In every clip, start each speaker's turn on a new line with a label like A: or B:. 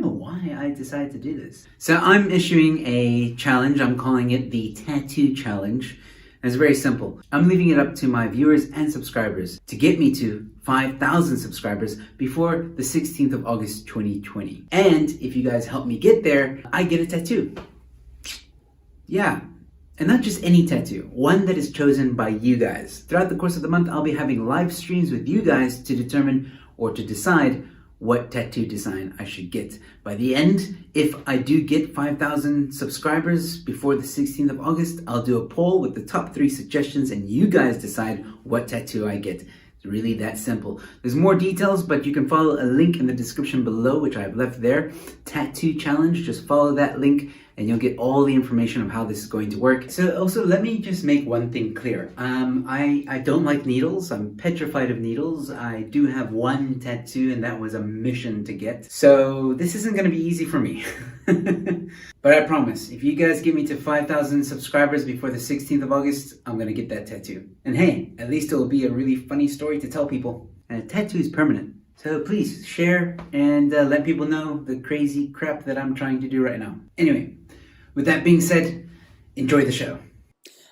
A: don't know why I decided to do this. So I'm issuing a challenge. I'm calling it the Tattoo Challenge. And it's very simple. I'm leaving it up to my viewers and subscribers to get me to 5,000 subscribers before the 16th of August 2020. And if you guys help me get there, I get a tattoo. Yeah. And not just any tattoo, one that is chosen by you guys. Throughout the course of the month, I'll be having live streams with you guys to determine or to decide what tattoo design I should get. By the end, if I do get 5,000 subscribers before the 16th of August, I'll do a poll with the top 3 suggestions and you guys decide what tattoo I get. It's really that simple. There's more details, but you can follow a link in the description below, which I've left there. Tattoo Challenge, just follow that link and you'll get all the information of how this is going to work. So also, let me just make one thing clear. I don't like needles. I'm petrified of needles. I do have one tattoo and that was a mission to get. So this isn't gonna be easy for me. But I promise, if you guys get me to 5,000 subscribers before the 16th of August, I'm gonna get that tattoo. And hey, at least it'll be a really funny story to tell people. And a tattoo is permanent. So please share and let people know the crazy crap that I'm trying to do right now. Anyway, with that being said, enjoy the show.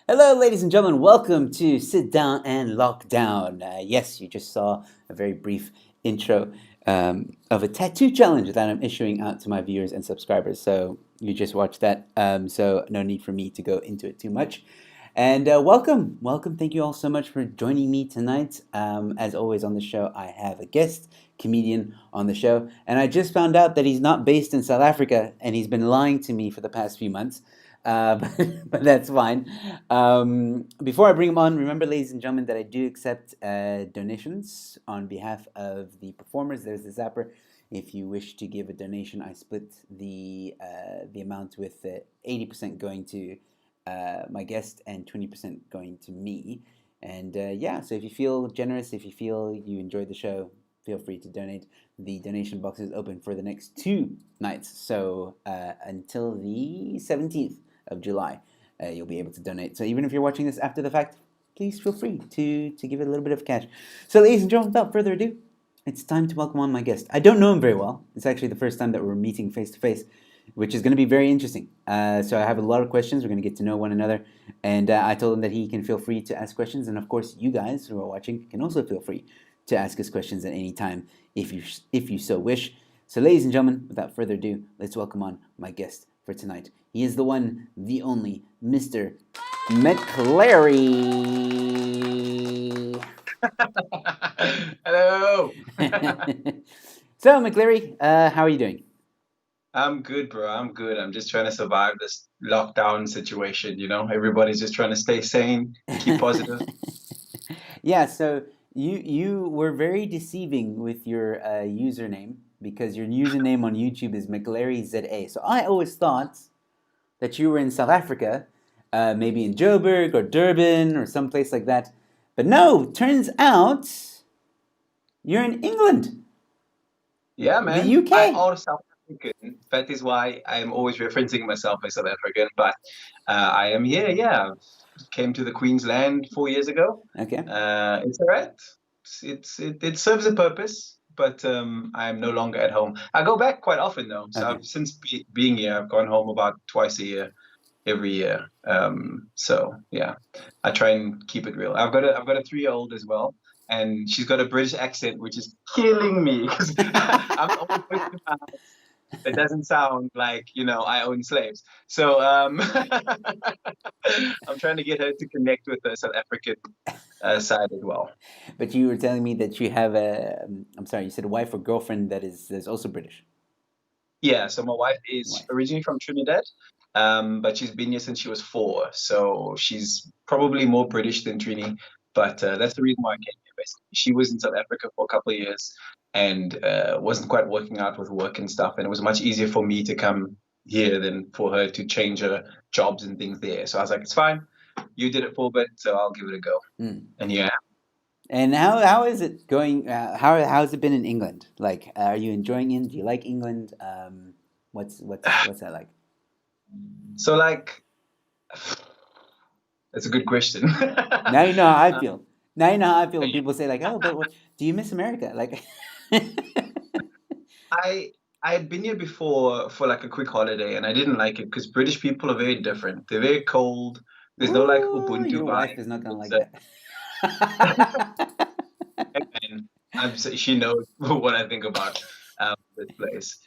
A: Hello, ladies and gentlemen. Welcome to Sit Down and Lock Down. Yes, you just saw a very brief intro of a tattoo challenge that I'm issuing out to my viewers and subscribers. So you just watched that. So no need for me to go into it too much. And welcome. Thank you all so much for joining me tonight. As always on the show, I have a guest comedian on the show. And I just found out that he's not based in South Africa and he's been lying to me for the past few months. But that's fine. Before I bring him on, remember, ladies and gentlemen, that I do accept donations on behalf of the performers. There's the Zapper. If you wish to give a donation, I split the amount with 80% going to my guest and 20% going to me. And yeah, so if you feel generous, if you feel you enjoyed the show, feel free to donate. The donation box is open for the next 2 nights. So until the 17th of July, you'll be able to donate. So even if you're watching this after the fact, please feel free to give it a little bit of cash. So ladies and gentlemen, without further ado, it's time to welcome on my guest. I don't know him very well. It's actually the first time that we're meeting face to face, which is going to be very interesting. So I have a lot of questions. We're going to get to know one another. And I told him that he can feel free to ask questions. And of course, you guys who are watching can also feel free to ask us questions at any time if you so wish. So ladies and gentlemen, without further ado, let's welcome on my guest for tonight. He is the one, the only, Mr. McClary.
B: Hello.
A: So McClary, how are you doing?
B: I'm good, bro. I'm good. I'm just trying to survive this lockdown situation. Everybody's just trying to stay sane, keep positive.
A: Yeah, so you were very deceiving with your username because your username on YouTube is McClaryZA. So I always thought that you were in South Africa, maybe in Joburg or Durban or someplace like that. But no, turns out you're in England.
B: Yeah, man.
A: The UK.
B: I'm all South African. That is why I'm always referencing myself as South African. But I am here. Yeah, came to the Queensland 4 years ago.
A: Okay.
B: It's all right. It serves a purpose, but I'm no longer at home. I go back quite often though. So
A: Okay.
B: since being here, I've gone home about twice a year, every year. So yeah, I try and keep it real. I've got a 3-year-old as well, and she's got a British accent, which is killing me because I'm the only person in my house that doesn't sound like I own slaves. So I'm trying to get her to connect with the South African side as well.
A: But you were telling me that you have I'm sorry, you said a wife or girlfriend that's also British.
B: Yeah, so my wife is
A: Wife.
B: originally from Trinidad, but she's been here since she was 4. So she's probably more British than Trini. But that's the reason why I came here, basically. She was in South Africa for a couple of years and wasn't quite working out with work and stuff. And it was much easier for me to come here than for her to change her jobs and things there. So I was like, it's fine. You did it for a bit, so I'll give it a go. And yeah.
A: And how is it going? How has it been in England? Like, are you enjoying it? Do you like England? What's that like?
B: So like, that's a good question.
A: Now you know how I feel. Now you know how I feel when people say like, "Oh, but what, do you miss America?" Like,
B: I I had been here before for like a quick holiday, and I didn't like it because British people are very different. They're very cold. There's no like
A: Ooh,
B: Ubuntu
A: your wife is
B: vibes.
A: not gonna
B: It's
A: like that.
B: and she knows what I think about this place,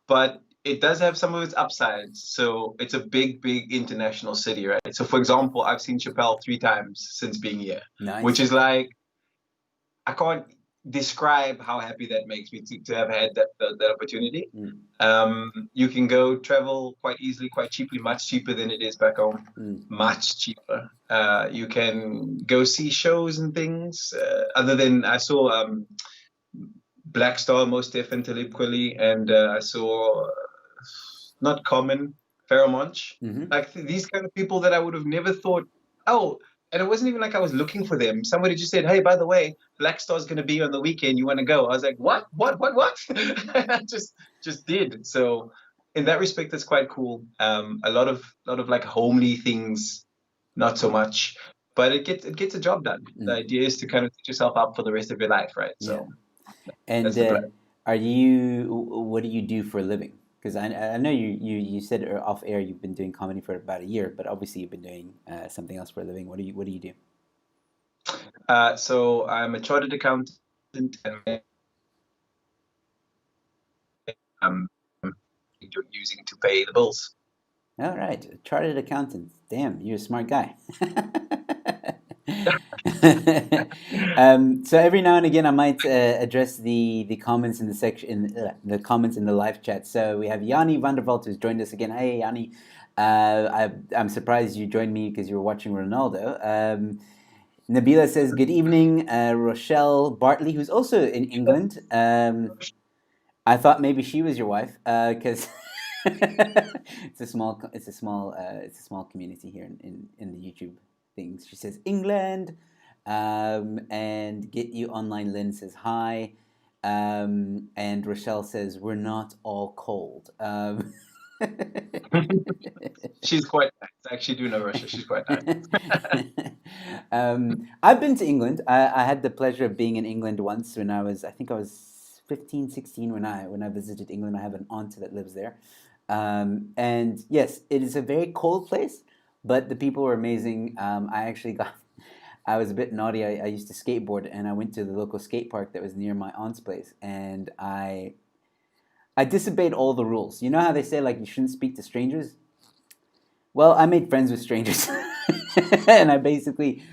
B: but it does have some of its upsides. So it's a big, big international city, right? So for example, I've seen Chappelle 3 times since being here, which
A: Nice.
B: is like I can't describe how happy that makes me to have had that opportunity.
A: Mm,
B: You can go travel quite easily, quite cheaply, much cheaper than it is back home,
A: mm.
B: much cheaper. You can go see shows and things. Other than I saw Black Star, Most Def and Talib Kweli, and I saw not Common, Pharoah Monch,
A: Hmm.
B: like these kind of people that I would have never thought. Oh, and it wasn't even like I was looking for them. Somebody just said, "Hey, by the way, Black Star's going to be on the weekend. You want to go?" I was like, "What? What?" And I just did. So in that respect, it's quite cool. A lot of like homely things, not so much, but it gets a job done. The
A: Mm.
B: idea is to kind of set yourself up for the rest of your life, right?
A: Yeah.
B: So
A: And
B: that's the plan.
A: what do you do for a living? Because I know you said off air you've been doing comedy for about a year, but obviously you've been doing something else for a living. What do you do?
B: So I'm a chartered accountant and I'm using to pay the bills.
A: All right, chartered accountant. Damn, you're a smart guy. So every now and again, I might address the comments in the section the comments in the live chat. So we have Yanni Vandervalt who's joined us again. Hey Yanni, I'm surprised you joined me because you were watching Ronaldo. Nabila says good evening. Rochelle Bartley, who's also in England. I thought maybe she was your wife because it's a small community here in the YouTube things. She says England, and Get You Online Lynn says hi, and Rochelle says we're not all cold.
B: She's quite nice. I actually do know Russia. She's quite nice.
A: I've been to England. I had the pleasure of being in England once when I think I was 15, 16 when I visited England. I have an aunt that lives there. And yes, it is a very cold place, but the people were amazing. I was a bit naughty. I used to skateboard and I went to the local skate park that was near my aunt's place and I disobeyed all the rules. You know how they say like you shouldn't speak to strangers? Well, I made friends with strangers, and I basically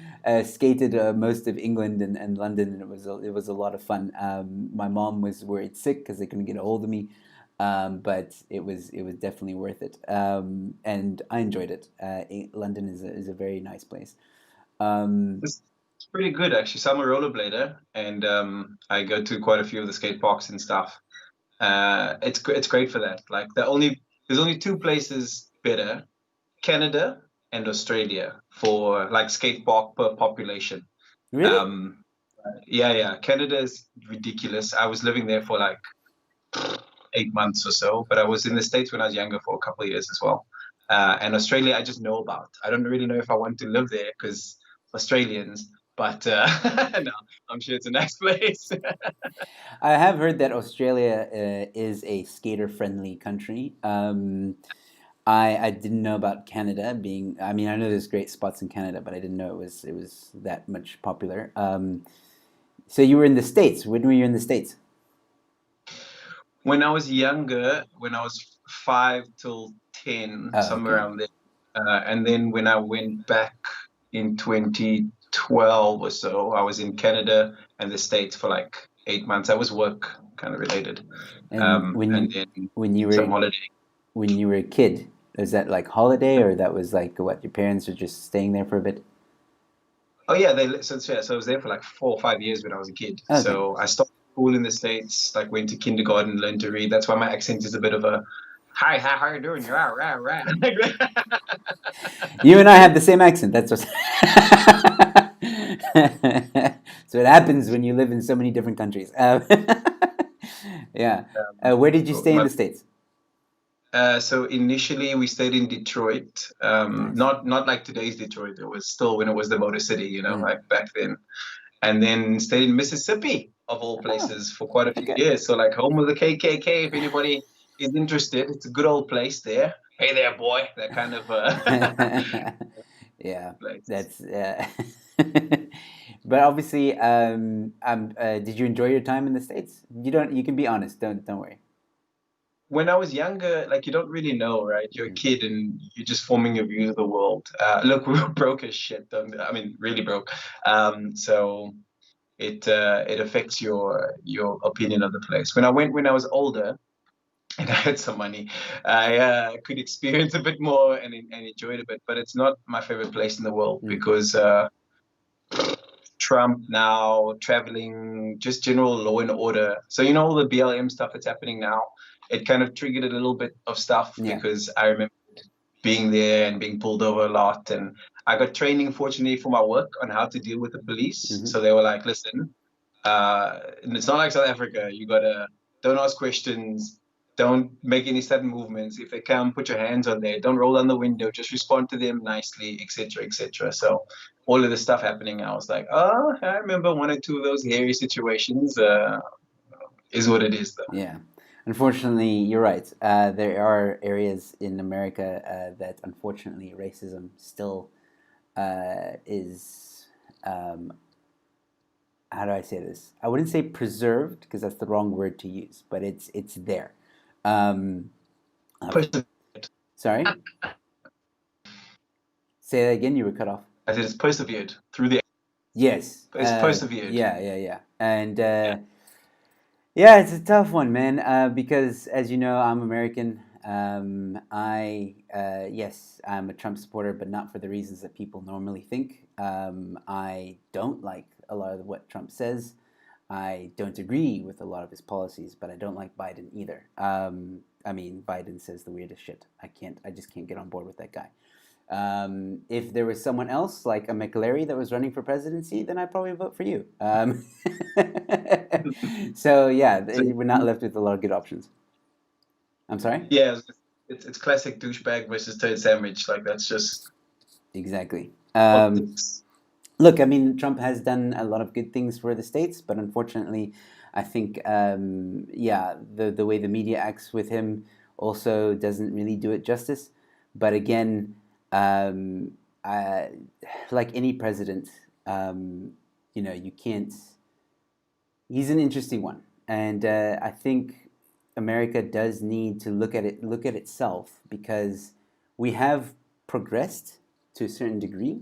A: skated most of England and London, and it was a lot of fun. My mom was worried sick because they couldn't get a hold of me, but it was definitely worth it, and I enjoyed it. London is a very nice place. Um,
B: It's pretty good actually. So I'm a rollerblader, and I go to quite a few of the skate parks and stuff. It's great for that. Like there's only two places better: Canada and Australia for like skate park per population.
A: really?
B: Um, yeah, yeah. Canada is ridiculous. I was living there for like 8 months or so, but I was in the States when I was younger for a couple of years as well. And Australia, I just know about. I don't really know if I want to live there because Australians, but no, I'm sure it's a nice place.
A: I have heard that Australia is a skater-friendly country. I didn't know about Canada being. I mean, I know there's great spots in Canada, but I didn't know it was that much popular. So you were in the States. When were you in the States?
B: When I was younger, when I was 5 till 10,
A: Oh,
B: somewhere
A: okay.
B: around there, and then when I went back in 2012 or so, I was in Canada and the States for like 8 months. I was work kind of related,
A: And
B: and then
A: when you
B: some
A: were
B: holiday.
A: when you were a kid, was that like holiday or that was like what your parents were just staying there for a bit?
B: Oh yeah, so I was there for like 4 or 5 years when I was a kid.
A: Okay.
B: So I started school in the States, like went to kindergarten, learned to read. That's why my accent is a bit of a hi, how you doing? You're right, right, right. Like that.
A: You and I have the same accent. That's what. So it happens when you live in so many different countries. Yeah. Where did you
B: So
A: stay in the States?
B: so initially we stayed in Detroit,
A: Nice.
B: not like today's Detroit. It was still when it was the Motor City,
A: Mm.
B: like back then. And then stayed in Mississippi of all
A: Oh,
B: places for quite a few
A: okay.
B: years. So like home of the KKK, if anybody is interested. It's a good old place there. Hey there, boy. That kind of
A: Yeah,
B: place.
A: that's but obviously, did you enjoy your time in the States? You can be honest. Don't worry.
B: When I was younger, like you don't really know, right? You're a
A: Mhm.
B: kid and you're just forming your view of the world. Look, we were broke as shit. I mean, really broke. So it affects your opinion of the place. When I was older and I had some money, I could experience a bit more and enjoy it a bit. But it's not my favorite place in the world
A: Mm.
B: because Trump now, traveling, just general law and order. So you know all the BLM stuff that's happening now. It kind of triggered a little bit of stuff
A: Yeah.
B: because I remember being there and being pulled over a lot. And I got training, fortunately, for my work on how to deal with the police.
A: Hmm.
B: So they were like, listen, and it's not like South Africa. You gotta don't ask questions, don't make any sudden movements. If they come, put your hands on there. Don't roll down the window. Just respond to them nicely, etc., etc. So all of this stuff happening, I was like, oh, I remember one or two of those hairy situations. Is what it is, though.
A: Yeah. Unfortunately, you're right. There are areas in America that unfortunately racism still is. How do I say this? I wouldn't say preserved because that's the wrong word to use, but it's there. Um, uh,
B: Persevered.
A: sorry, say that again. You were cut off.
B: I said it's persevered through the.
A: Yes.
B: It's persevered.
A: Yeah. And
B: Yeah.
A: yeah, it's a tough one, man. Because as you know, I'm American. Yes, I'm a Trump supporter, but not for the reasons that people normally think. I don't like a lot of what Trump says. I don't agree with a lot of his policies, but I don't like Biden either. I mean, Biden says the weirdest shit. I just can't get on board with that guy. If there was someone else like a McLary that was running for presidency, then I'd probably vote for you. So yeah,
B: So,
A: we're not left with a lot of good options. I'm sorry.
B: yeah, it's classic douchebag versus turd sandwich. Like that's just
A: Exactly.
B: politics.
A: Look, I mean, Trump has done a lot of good things for the states, but unfortunately, I think, yeah, the way the media acts with him also doesn't really do it justice. But again, um, I, like any president, um, you can't. He's an interesting one, and I think America does need to look at itself because we have progressed to a certain degree,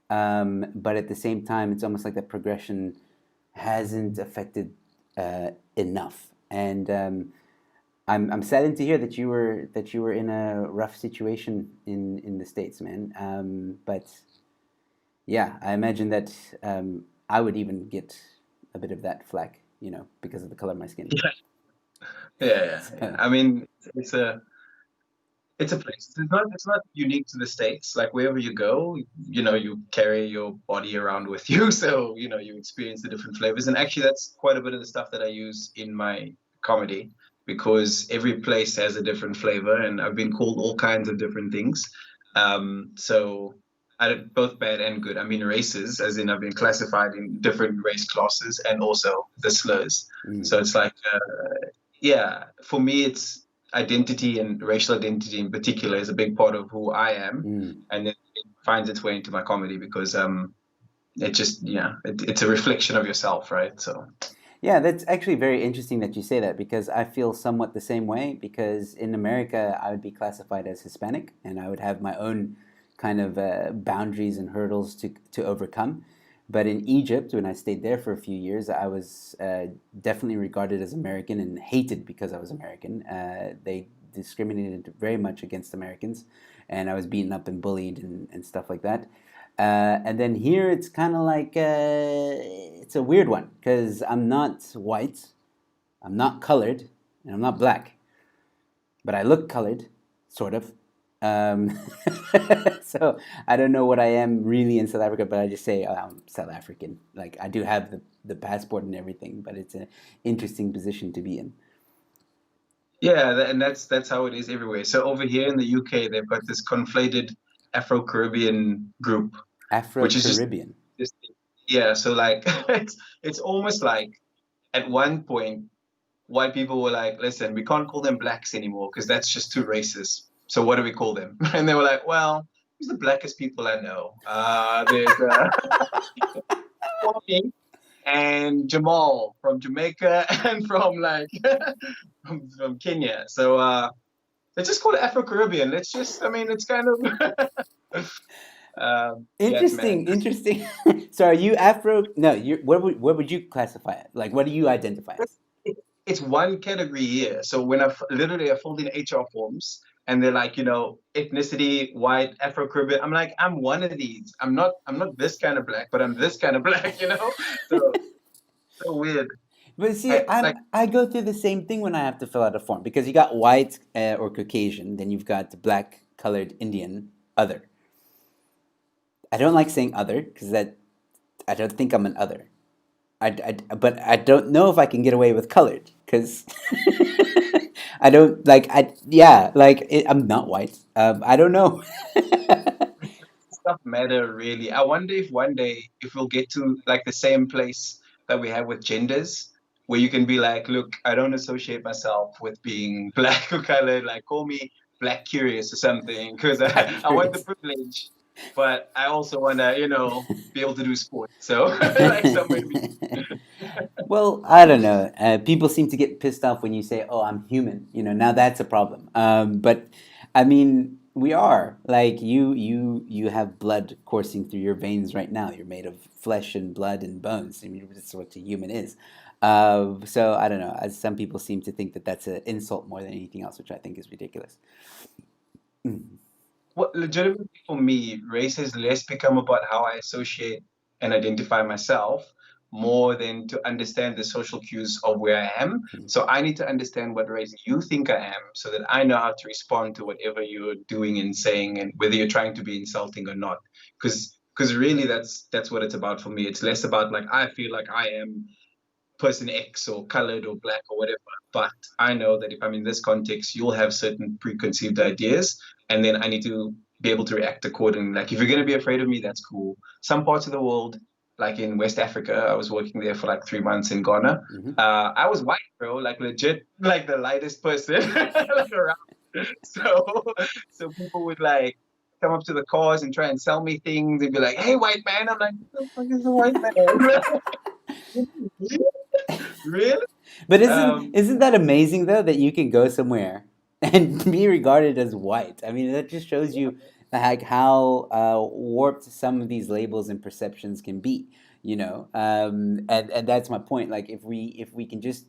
A: but at the same time, it's almost like that progression hasn't affected enough. And I'm saddened to hear that you were in a rough situation in the states, man. But yeah, I imagine that I would even get a bit of that flack, because of the color of my skin.
B: Yeah.
A: So,
B: I mean, it's a it's a place. It's not unique to the States. Like wherever you go, you carry your body around with you, so you experience the different flavors. And actually, that's quite a bit of the stuff that I use in my comedy because every place has a different flavor, and I've been called all kinds of different things. So both bad and good. I mean, races, as in I've been classified in different race classes, and also the slurs.
A: mm,
B: So it's like, yeah, for me, it's identity and racial identity in particular is a big part of who I am,
A: mm.
B: and it finds its way into my comedy because it just it's a reflection of yourself, right? So
A: Yeah, that's actually very interesting that you say that because I feel somewhat the same way. Because in America, I would be classified as Hispanic, and I would have my own kind of boundaries and hurdles to overcome. But in Egypt, when I stayed there for a few years, I was definitely regarded as American and hated because I was American. They discriminated very much against Americans, and I was beaten up and bullied and stuff like that. And then here it's kind of like it's a weird one because I'm not white, I'm not colored, and I'm not black, but I look colored, sort of. Um, so I don't know what I am really in South Africa, but I just say I'm South African. Like I do have the passport and everything, but it's an interesting position to be in.
B: yeah, and that's how it is everywhere. So over here in the UK, they've got this conflated Afro-Caribbean group,
A: Afro
B: which is just,
A: Caribbean.
B: just yeah. So like it's almost like at one point white people were like, listen, we can't call them blacks anymore because that's just too racist. So what do we call them? And they were like, well, who's the blackest people I know? There's Kwame and Jamal from Jamaica and from like from Kenya. So let's just call it Afro Caribbean. Let's just, I mean, it's kind of yes, man.
A: Interesting, interesting. So are you Afro? No, you. Where would you classify it? Like, what do you identify as?
B: It's one category here. So when literally I filled in HR forms and they're like, ethnicity, white, Afro Caribbean. I'm like, I'm one of these. I'm not this kind of black, but I'm this kind of black. So so weird.
A: But see,
B: Like
A: I go through the same thing when I have to fill out a form because you got white or Caucasian, then you've got black, colored, Indian, other. I don't like saying other because that I don't think I'm an other. But I don't know if I can get away with colored because I don't like I yeah like I'm not white. I don't know.
B: stuff matter really. I wonder if one day if we'll get to like the same place that we have with genders, where you can be like, look, I don't associate myself with being black or colored. Like, call me black curious or something, because
A: Black
B: I want the
A: curious.
B: privilege, but I also wanna, be able to do sports. So like somewhere to be.
A: Well, I don't know. People seem to get pissed off when you say, "Oh, I'm human." Now that's a problem. But I mean, we are like you have blood coursing through your veins right now. You're made of flesh and blood and bones. I mean, that's what a human is. So I don't know. As some people seem to think that that's an insult more than anything else, which I think is ridiculous. Mm.
B: What legitimately for me, race has less become about how I associate and identify myself more than to understand the social cues of where I am. So I need to understand what race you think I am so that I know how to respond to whatever you're doing and saying and whether you're trying to be insulting or not. Because really that's what it's about for me. It's less about like I feel like I am person X or colored or black or whatever. But I know that if I'm in this context, you'll have certain preconceived ideas, and then I need to be able to react accordingly. Like if you're gonna be afraid of me, that's cool. Some parts of the world, like in West Africa, I was working there for like 3 months in Ghana.
A: Hmm.
B: I was white, bro, like legit, like the lightest person like around. So, so people would like come up to the cars and try and sell me things. They'd be like, "Hey, white man." I'm like, "Who the fuck is a white man?" Really?
A: But isn't
B: Um,
A: isn't that amazing though that you can go somewhere and be regarded as white? I mean, that just shows you like how warped some of these labels and perceptions can be. And that's my point. Like if we can just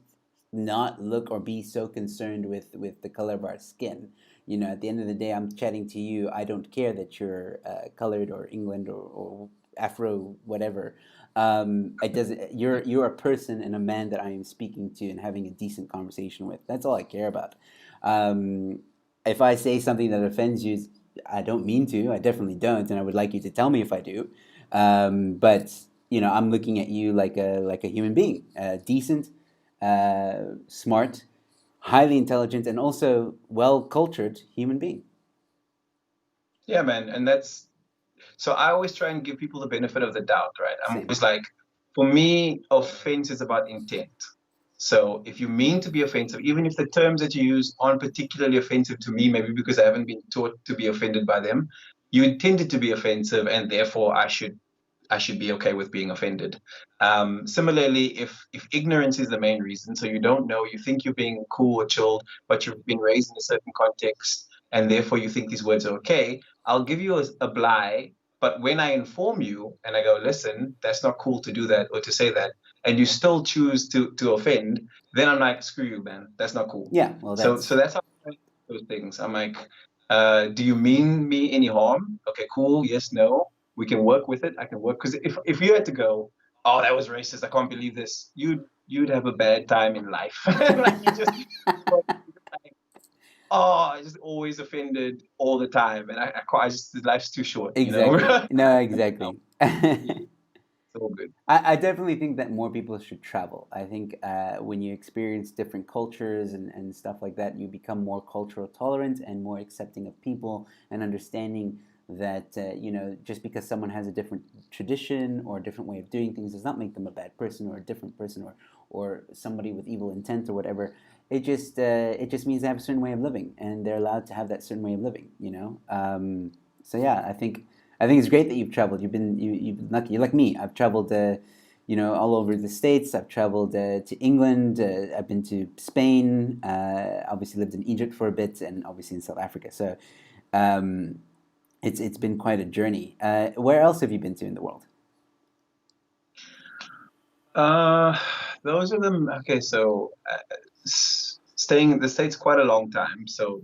A: not look or be so concerned with the color of our skin. At the end of the day, I'm chatting to you. I don't care that you're colored or England or Afro, whatever. It doesn't. You're a person and a man that I am speaking to and having a decent conversation with. That's all I care about. Um, if I say something that offends you, I don't mean to. I definitely don't, and I would like you to tell me if I do. But I'm looking at you like a human being, decent, smart, highly intelligent, and also well cultured human being.
B: yeah, man, and that's so I always try and give people the benefit of the doubt, right? I'm
A: Same.
B: always like, for me, offense is about intent. So if you mean to be offensive, even if the terms that you use aren't particularly offensive to me, maybe because I haven't been taught to be offended by them, you intended to be offensive, and therefore I should be okay with being offended. Similarly, if ignorance is the main reason, so you don't know, you think you're being cool or chilled, but you've been raised in a certain context, and therefore you think these words are okay, I'll give you a bly. But when I inform you and I go, listen, that's not cool to do that or to say that, and you still choose to offend, then I'm like, screw you, man. That's not cool.
A: Yeah. Well,
B: So
A: that's
B: that's how I do those things. I'm like, do you mean me any harm? Okay, cool. Yes, no, we can work with it. I can work because if you had to go, oh, that was racist. I can't believe this. You'd have a bad time in life. Like you just like, oh, I just always offended all the time, and I just life's too short, you know.
A: exactly. No,
B: No,
A: exactly.
B: it's all good.
A: I definitely think that more people should travel. I think when you experience different cultures and stuff like that, you become more cultural tolerant and more accepting of people and understanding that just because someone has a different tradition or a different way of doing things does not make them a bad person or a different person or somebody with evil intent or whatever. It just means they have a certain way of living, and they're allowed to have that certain way of living. So yeah, I think it's great that you've traveled. You've been lucky. You're like me. I've traveled, all over the states. I've traveled to England. I've been to Spain. Obviously lived in Egypt for a bit, and obviously in South Africa. So um, it's been quite a journey. Where else have you been to in the world?
B: Uh, those are them. Okay, so staying in the States quite a long time. So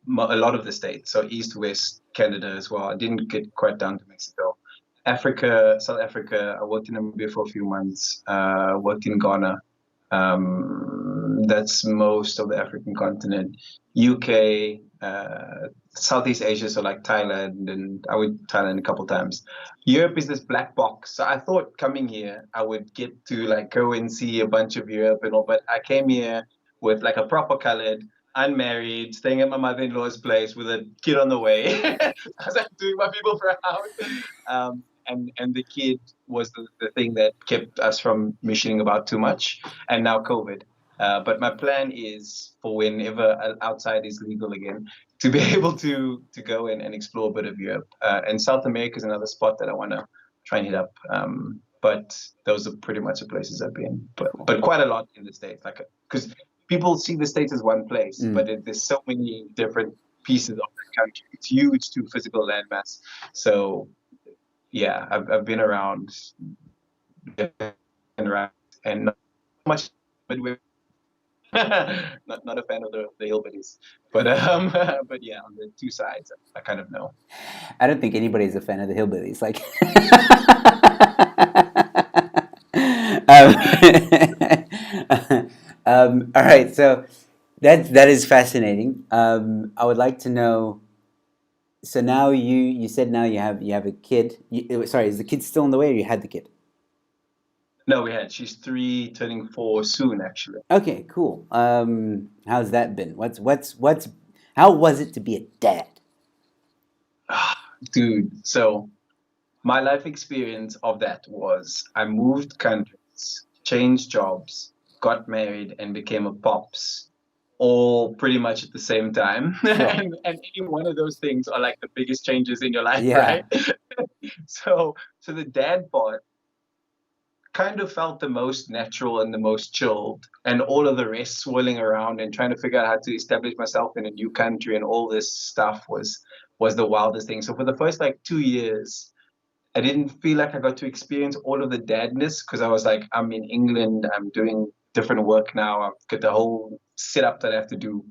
B: a lot of the States. So East, West, Canada as well. I didn't get quite down to Mexico. Africa, South Africa. I worked in Namibia for a few months. Worked in Ghana. That's most of the African continent. UK, Southeast Asia, so like Thailand, and I went to Thailand a couple times. Europe is this black box. So I thought coming here, I would get to like go and see a bunch of Europe and all, but I came here with like a proper colored, unmarried, staying at my mother-in-law's place with a kid on the way. I was like doing my people for a house. And the kid was the thing that kept us from missioning about too much, and now COVID. But my plan is for whenever outside is legal again to be able to go in and explore a bit of Europe. And South America is another spot that I want to try and hit up. But those are pretty much the places I've been.
A: Cool.
B: But quite a lot in the States, like because people see the States as one place, but there's so many different pieces of the country. It's huge to physical landmass. So yeah, I've been around and around and not much midway. Not a fan of the hillbillies, but but yeah, on the two sides, I kind of know.
A: I don't think anybody's a fan of the hillbillies. Like, all right, so that is fascinating. I would like to know. So now you said now you have a kid. Sorry, is the kid still on the way, or you had the kid?
B: No, we had. She's 3, turning 4 soon, actually.
A: Okay, cool. How's that been? What's how was it to be a dad?
B: Dude, so my life experience of that was I moved countries, changed jobs, got married, and became a pops, all pretty much at the same time.
A: Sure.
B: And any one of those things are like the biggest changes in your life,
A: Yeah.
B: right? So the dad part kind of felt the most natural and the most chilled, and all of the rest swirling around and trying to figure out how to establish myself in a new country and all this stuff was the wildest thing. So for the first like 2 years, I didn't feel like I got to experience all of the dadness because I was like, I'm in England, I'm doing different work now, I've got the whole setup that I have to do.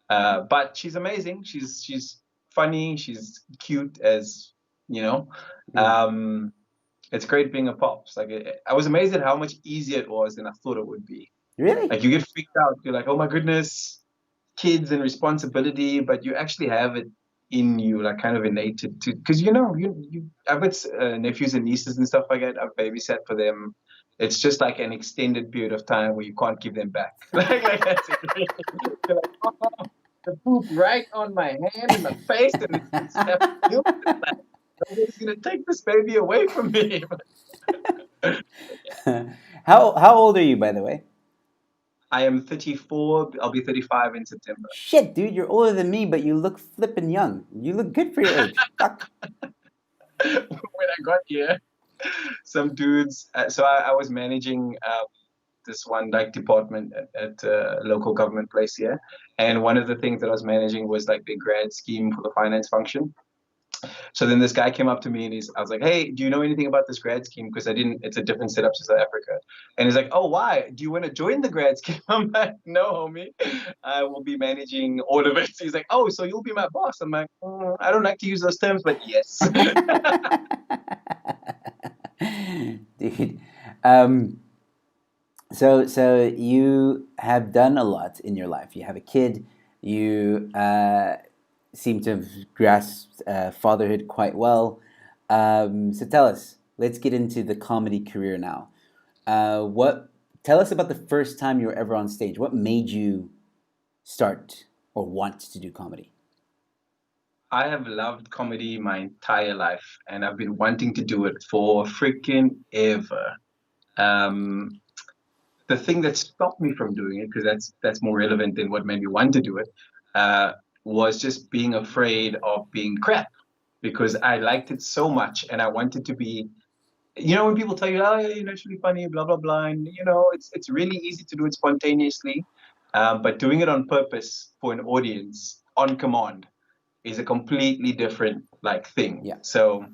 B: But she's amazing. She's funny. She's cute as you know.
A: Mm.
B: Um, it's great being a pops. Like I was amazed at how much easier it was than I thought it would be.
A: Really?
B: Like you get freaked out. You're like, oh my goodness, kids and responsibility, but you actually have it in you, like kind of innate to because I've got nephews and nieces and stuff like that. I've babysat for them. It's just like an extended period of time where you can't give them back. Like that's it. You're like, oh, the poop right on my hand and my face, and it's like, nobody's gonna take this baby away from me.
A: How old are you, by the way?
B: I am 34. I'll be 35 in September.
A: Shit, dude, you're older than me, but you look flippin' young. You look good for your age. Fuck.
B: When I got here, some dudes. So I was managing this one like department at a local government place here, and one of the things that I was managing was like the grad scheme for the finance function. So then this guy came up to me and I was like, hey, do you know anything about this grad scheme? Because I didn't, it's a different setup to South Africa. And he's like, oh, why? Do you want to join the grad scheme? I'm like, no, homie, I will be managing all of it. He's like, oh, so you'll be my boss. I'm like, I don't like to use those terms, but yes.
A: Dude. Um, so you have done a lot in your life. You have a kid. You seem to have grasped fatherhood quite well. So tell us. Let's get into the comedy career now. What? Tell us about the first time you were ever on stage. What made you start or want to do comedy?
B: I have loved comedy my entire life, and I've been wanting to do it for freaking ever. Um, the thing that stopped me from doing it, because that's more relevant than what made me want to do it, uh, was just being afraid of being crap. Because I liked it so much, and I wanted to be. When people tell you, "Oh, yeah, you're naturally funny," blah blah blah, and it's really easy to do it spontaneously, but doing it on purpose for an audience on command is a completely different like thing.
A: Yeah.
B: So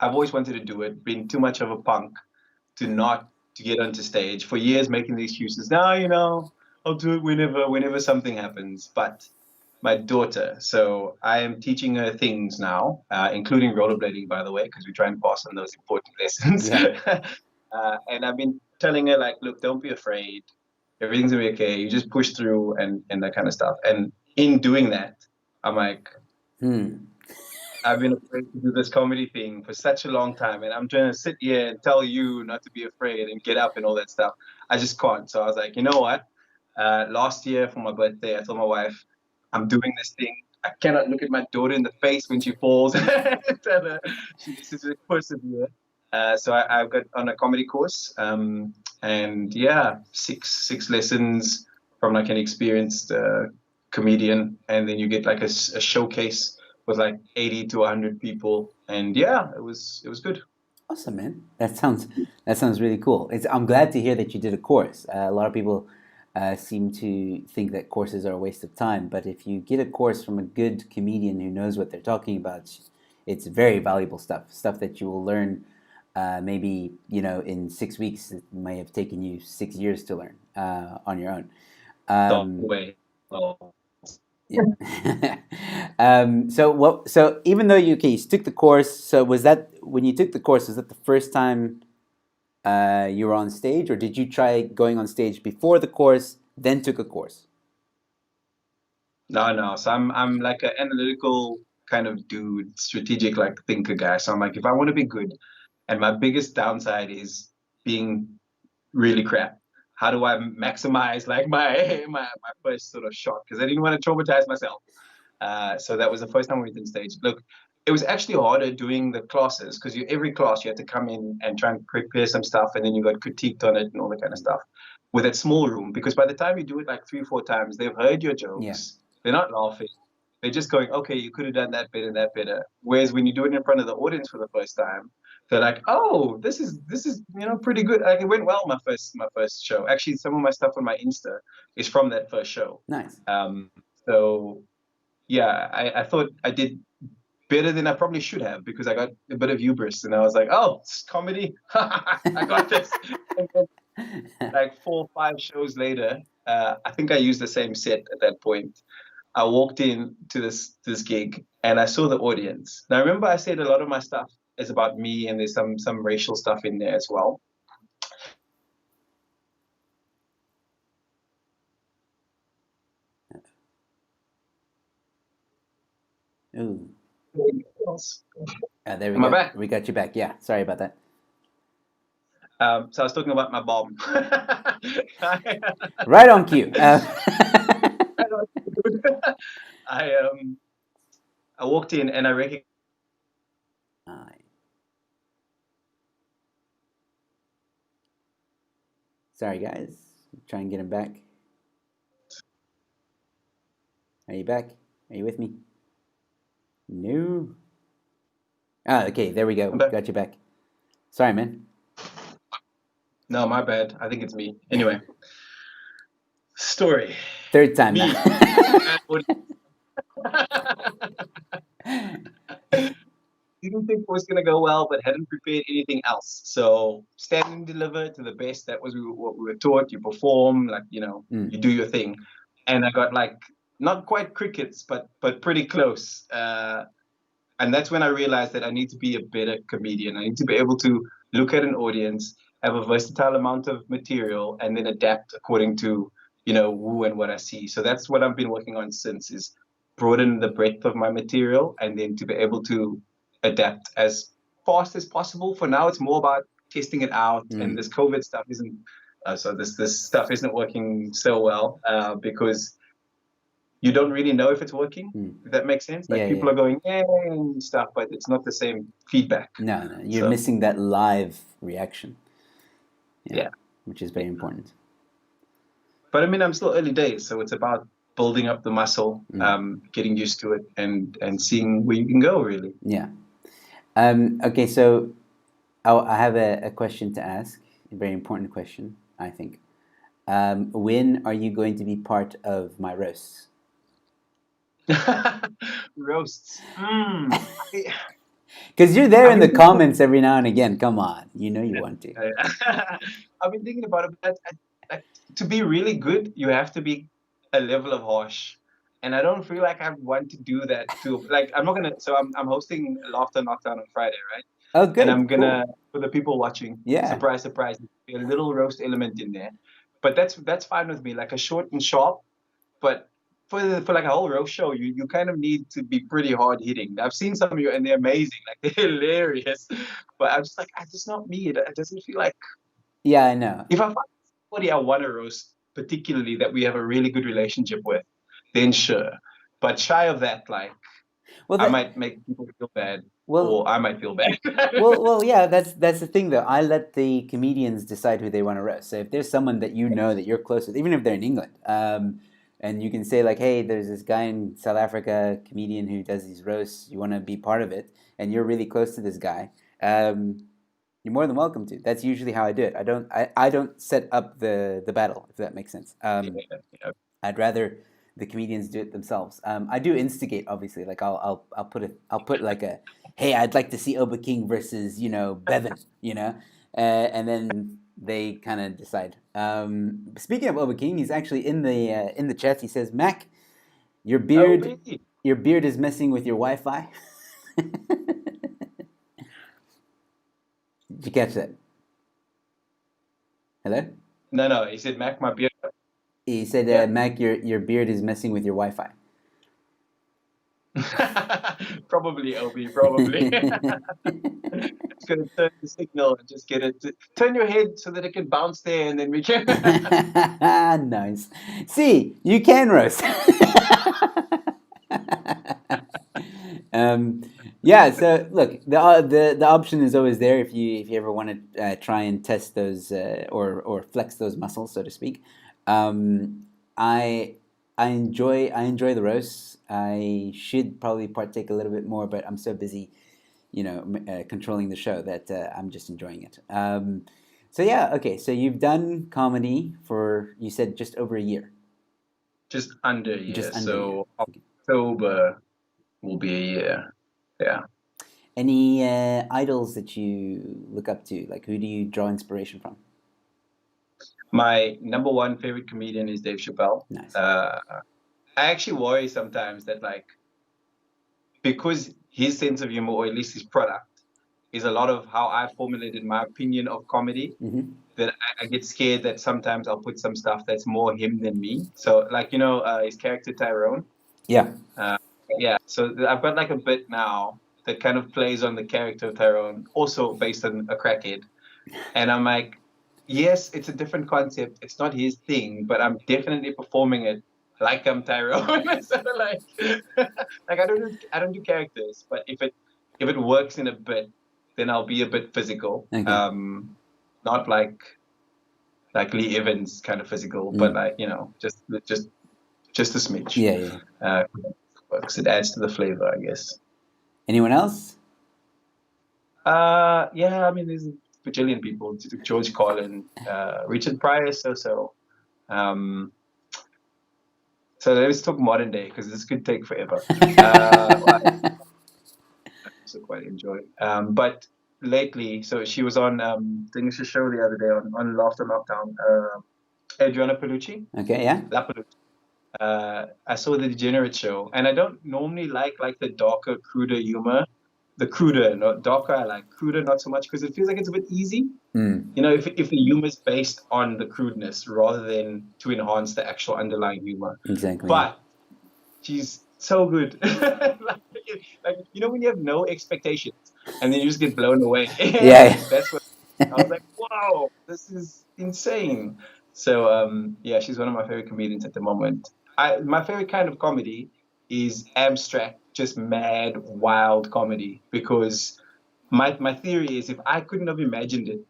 B: I've always wanted to do it, been too much of a punk to get onto stage for years, making the excuses. Now, I'll do it whenever something happens. But my daughter, so I am teaching her things now, including rollerblading, by the way, because we try and pass on those important lessons.
A: Yeah.
B: And I've been telling her, like, look, don't be afraid. Everything's gonna be okay. You just push through and that kind of stuff. And in doing that, I'm like,
A: Hmm.
B: I've been afraid to do this comedy thing for such a long time, and I'm trying to sit here and tell you not to be afraid and get up and all that stuff. I just can't. So I was like, you know what? Last year for my birthday, I told my wife, I'm doing this thing. I cannot look at my daughter in the face when she falls. Tell her she needs to persevere. So I've got on a comedy course, and yeah, six lessons from like an experienced comedian, and then you get like a showcase with like 80 to 100 people, and yeah, it was good.
A: Awesome, man. That sounds really cool. I'm glad to hear that you did a course. A lot of people seem to think that courses are a waste of time, but if you get a course from a good comedian who knows what they're talking about, it's very valuable stuff. Stuff that you will learn. Maybe in 6 weeks. It may have taken you 6 years to learn on your own.
B: The
A: Um,
B: way. Oh,
A: yeah. So even though you took the course, so was that when you took the course? Was that the first time you were on stage, or did you try going on stage before the course, then took a course?
B: no, no. So I'm like an analytical kind of dude, strategic like thinker guy. So I'm like, if I want to be good, and my biggest downside is being really crap. How do I maximize like my first sort of shot? Because I didn't want to traumatize myself. So that was the first time we went on stage. Look, it was actually harder doing the classes because every class you had to come in and try and prepare some stuff, and then you got critiqued on it and all that kind of stuff. With that small room, because by the time you do it like 3, 4 times, they've heard your
A: Yeah,
B: jokes. They're not laughing. They're just going, okay, you could have done that better. Whereas when you do it in front of the audience for the first time, they're like, oh, this is pretty good. Like it went well my first show. Actually, some of my stuff on my Insta is from that first show.
A: nice.
B: Um, so yeah, I thought I did better than I probably should have because I got a bit of hubris and I was like, oh, it's comedy. I got this. And then, like 4 or 5 shows later, I think I used the same set at that point. I walked in to this gig and I saw the audience. Now remember I said a lot of my stuff is about me and there's some racial stuff in there as well.
A: Ooh, there we
B: Am I
A: go.
B: back?
A: We got you back. Yeah, sorry about that.
B: So I was talking about my bomb.
A: Right on cue.
B: I I walked in and I recognized.
A: Alright. Sorry, guys. Try and get him back. Are you back? Are you with me? No. Ah, okay. There we go. Got you back. Sorry, man.
B: No, my bad. I think it's me. Anyway, story.
A: Third time
B: Me. Didn't think it was gonna go well, but hadn't prepared anything else. So stand and deliver to the best. That was what we were taught. You perform, like you do your thing. And I got like not quite crickets, but pretty close. And that's when I realized that I need to be a better comedian. I need to be able to look at an audience, have a versatile amount of material, and then adapt according to who and what I see. So that's what I've been working on since is broaden the breadth of my material, and then to be able to adapt as fast as possible. For now, it's more about testing it out, and this COVID stuff isn't. So this stuff isn't working so well because you don't really know if it's working.
A: Mm.
B: If that makes sense. Like
A: Yeah,
B: people
A: yeah.
B: are going yeah and stuff, but it's not the same feedback.
A: No, no, you're
B: So
A: missing that live reaction. Yeah,
B: yeah.
A: which is very important.
B: But I mean, I'm still early days, so it's about building up the muscle, getting used to it, and seeing where you can go. Really.
A: Yeah. Okay, so I have a question to ask, a very important question, I think. When are you going to be part of my roasts?
B: Roasts. Mm.
A: Because you're there
B: I've
A: in
B: been
A: the
B: thinking,
A: comments every now and again. Come on, you know you want to.
B: I've been thinking about it, but like, to be really good, you have to be a level of harsh. And I don't feel like I want to do that to like I'm not gonna so I'm hosting Laughter Knockdown on Friday, right?
A: Oh,
B: And I'm
A: good,
B: gonna
A: cool.
B: for the people watching,
A: Yeah,
B: surprise, surprise, be a little roast element in there. But that's fine with me, like a short and sharp. But for like a whole roast show, you kind of need to be pretty hard hitting. I've seen some of you and they're amazing, like they're hilarious. But I'm just like, it's just not me. It doesn't feel like
A: yeah, I know.
B: if I find somebody I want to roast, particularly that we have a really good relationship with, then sure. But shy of that, like
A: Well,
B: I
A: that
B: might make people feel bad,
A: well,
B: or I might feel bad.
A: well, yeah. That's the thing, though. I let the comedians decide who they want to roast. So if there's someone that you know that you're close with, even if they're in England, and you can say like, "Hey, there's this guy in South Africa, comedian who does these roasts. You want to be part of it?" And you're really close to this guy. You're more than welcome to. That's usually how I do it. I don't set up the battle, if that makes sense.
B: Yeah, yeah.
A: I'd rather the comedians do it themselves. I do instigate, obviously. Like I'll put like a, hey, I'd like to see Oba King versus Bevan, and then they kind of decide. Speaking of Oba King, he's actually in the chat. He says, Mac, your
B: Oh,
A: beard
B: really?
A: your beard is messing with your Wi-Fi. Did you catch that? Hello?
B: No, no. He said, Mac, my beard.
A: He said,
B: Yeah.
A: Mac, your beard is messing with your Wi-Fi.
B: Probably, LB, probably. It's gonna turn the signal and just get it to turn your head so that it can bounce there, and then we can.
A: Nice. See, you can roast. um, yeah. So look, the option is always there if you ever want to try and test those or flex those muscles, so to speak. Um, I I enjoy the roasts. I should probably partake a little bit more, but I'm so busy, controlling the show that I'm just enjoying it. So yeah, okay. So you've done comedy for, you said, just over a year.
B: Just under a
A: Just
B: year.
A: under a year.
B: So
A: Okay.
B: October will be a year. Yeah.
A: Any idols that you look up to? Like, who do you draw inspiration from?
B: My number one favorite comedian is Dave Chappelle.
A: Nice.
B: I actually worry sometimes that like because his sense of humor, or at least his product, is a lot of how I formulated my opinion of comedy.
A: Mm-hmm.
B: That I get scared that sometimes I'll put some stuff that's more him than me. So like his character Tyrone.
A: Yeah.
B: Yeah. So I've got like a bit now that kind of plays on the character of Tyrone, also based on a crackhead. And I'm like, yes, it's a different concept. It's not his thing, but I'm definitely performing it like I'm Tyrone. So like, like I don't do characters, but if it works in a bit, then I'll be a bit physical.
A: Okay.
B: Not like Lee Evans kind of physical, but
A: Mm.
B: like just a smidge.
A: Yeah, yeah.
B: Works. It adds to the flavor, I guess.
A: Anyone else?
B: Yeah, I mean, there's a bajillion people. George Carlin, Richard Pryor, so. So let's talk modern day because this could take forever. I also quite enjoy. But lately, so she was on doing a show the other day on Laughter Knockdown. Adriana Palucci,
A: Okay, yeah.
B: La Palucci. I saw the Degenerate show, and I don't normally like the darker, cruder humor. The cruder, not darker. I like cruder not so much because it feels like it's a bit easy.
A: Mm.
B: If the humor is based on the crudeness rather than to enhance the actual underlying humor.
A: Exactly.
B: But she's so good. like when you have no expectations and then you just get blown away.
A: Yeah.
B: That's what I was like. Wow, this is insane. So yeah, she's one of my favorite comedians at the moment. my favorite kind of comedy is abstract, just mad, wild comedy. Because my theory is if I couldn't have imagined it,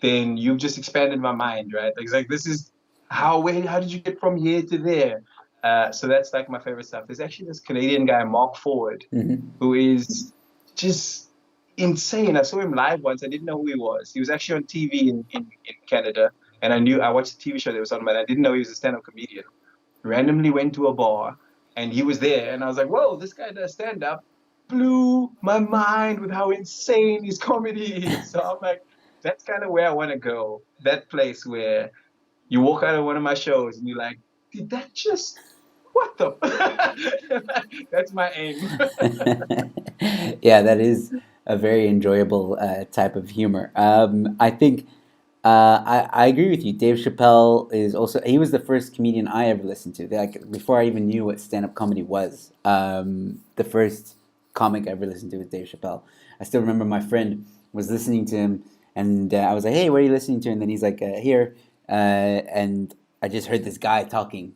B: then you've just expanded my mind, right? Like this is how did you get from here to there? So that's like my favorite stuff. There's actually this Canadian guy, Mark Ford,
A: Hmm.
B: who is just insane. I saw him live once. I didn't know who he was. He was actually on TV in Canada, and I watched the TV show that was on, but I didn't know he was a stand-up comedian. Randomly went to a bar, and he was there, and I was like, "Whoa, this guy does stand-up." Blew my mind with how insane his comedy is. So I'm like, that's kind of where I want to go. That place where you walk out of one of my shows and you're like, did that just what the? That's my aim.
A: Yeah, that is a very enjoyable type of humor. I think I agree with you. Dave Chappelle is also, he was the first comedian I ever listened to. Like before I even knew what stand up comedy was. The first comic I ever listened to was Dave Chappelle. I still remember my friend was listening to him, and I was like, "Hey, what are you listening to?" And then he's like, "Here," and I just heard this guy talking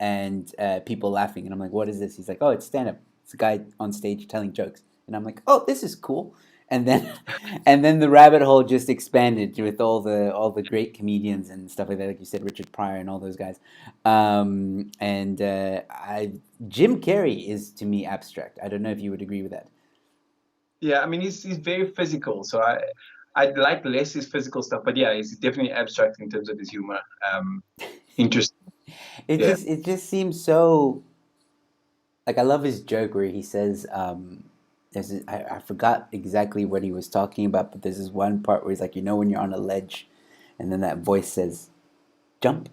A: and people laughing. And I'm like, what is this? He's like, oh, it's stand up. It's a guy on stage telling jokes. And I'm like, oh, this is cool. And then, and then the rabbit hole just expanded with all the great comedians and stuff like that, like you said, Richard Pryor and all those guys. And Jim Carrey is to me abstract. I don't know if you would agree with that.
B: Yeah, I mean he's very physical, so I like less his physical stuff, but yeah, he's definitely abstract in terms of his humor. Interesting. Yeah.
A: It just seems so like I love his joke where he says, I forgot exactly what he was talking about, but there's this one part where he's like, when you're on a ledge, and then that voice says, "Jump."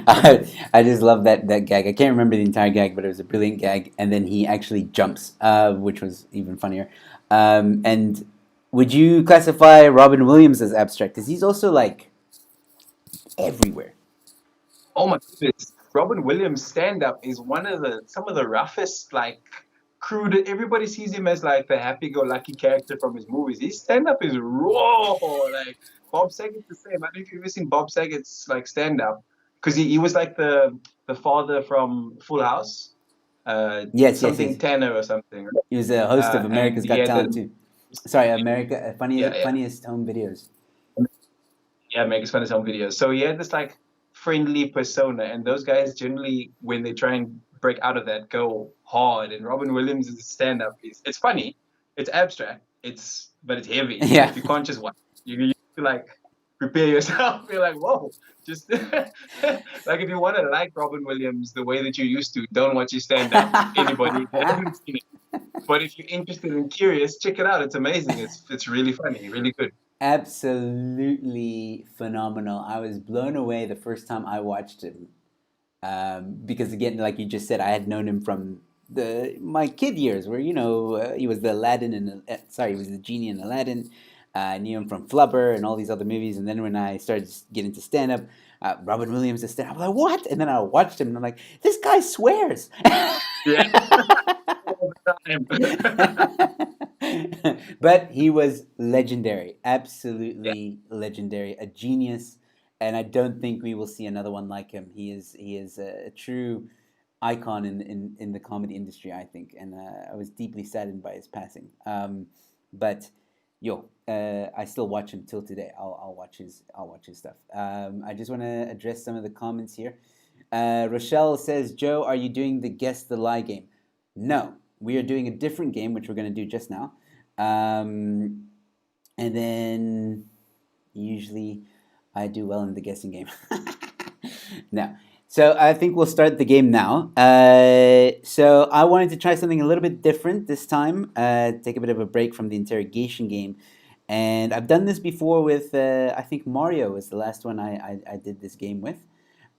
A: I just love that gag. I can't remember the entire gag, but it was a brilliant gag. And then he actually jumps, which was even funnier. And would you classify Robin Williams as abstract? Because he's also like everywhere.
B: Oh my goodness. Robin Williams stand-up is one of the some of the roughest, like crude. Everybody sees him as like the happy-go-lucky character from his movies. His stand-up is raw. Like Bob Saget's the same. I don't know if you've ever seen Bob Saget's like stand-up. Because he was like the father from Full House.
A: Yes, yes, yes.
B: Something Tanner or something. Right?
A: He was a host of
B: And
A: America's
B: he
A: Got
B: had
A: Talent
B: the
A: too. Sorry, America,
B: yeah, yeah.
A: funniest home videos.
B: Yeah, makes fun of his own videos. So he had this like friendly persona, and those guys generally, when they try and break out of that, go hard. And Robin Williams is a stand-up. It's funny, it's abstract, but it's heavy.
A: Yeah.
B: Like you can't just watch. You have to like prepare yourself. You're like, whoa, just like if you want to like Robin Williams the way that you used to, don't watch his stand-up. Anybody that hasn't seen it. But if you're interested and curious, check it out. It's amazing. It's really funny, really good.
A: Absolutely phenomenal. I was blown away the first time I watched him. Because again, like you just said, I had known him from my kid years, where he was the Aladdin and sorry, he was the genie in Aladdin. I knew him from Flubber and all these other movies, and then when I started getting to stand up, Robin Williams is stand up. I'm like, what? And then I watched him, and I'm like, this guy swears.
B: Yeah. All the time.
A: But he was legendary, absolutely legendary, a genius, and I don't think we will see another one like him. He is a true icon in the comedy industry, I think, and I was deeply saddened by his passing. But I still watch him till today. I'll watch his stuff. I just want to address some of the comments here. Rochelle says, Joe, are you doing the guess the lie game? No, we are doing a different game, which we're going to do just now. And then usually I do well in the guessing game. No. So I think we'll start the game now. So I wanted to try something a little bit different this time, take a bit of a break from the interrogation game. And I've done this before with, I think Mario was the last one I did this game with.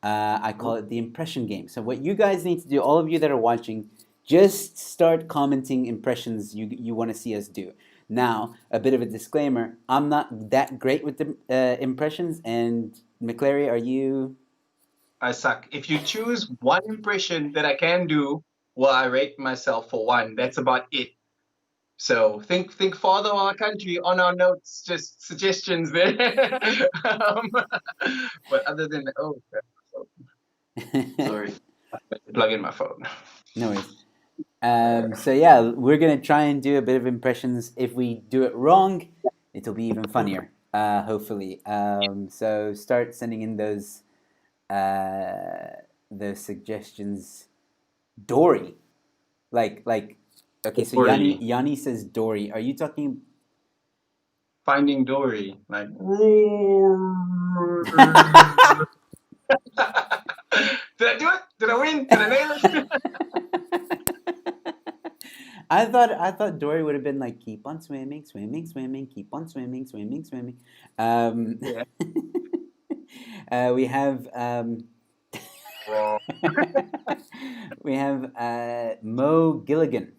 A: I call it the impression game. So what you guys need to do, all of you that are watching, just start commenting impressions you want to see us do. Now, a bit of a disclaimer: I'm not that great with the impressions. And McClary, are you?
B: I suck. If you choose one impression that I can do, well, I rate myself for one. That's about it. So think Father of Our Country on our notes, just suggestions there. um, but other than oh, crap. Sorry. I have to plug in my phone.
A: No worries. So yeah, we're gonna try and do a bit of impressions. If we do it wrong, it'll be even funnier. Hopefully. So start sending in those suggestions. Dory, like. Okay, so Yanni
B: Dory.
A: Yanni says Dory. Are you talking?
B: Finding Dory. Like. Did I do it? Did I win? Did I nail it?
A: I thought Dory would have been like keep on swimming, swimming, swimming, keep on swimming, swimming, swimming. Um,
B: Yeah.
A: we have
B: Wrong.
A: we have Mo Gilligan.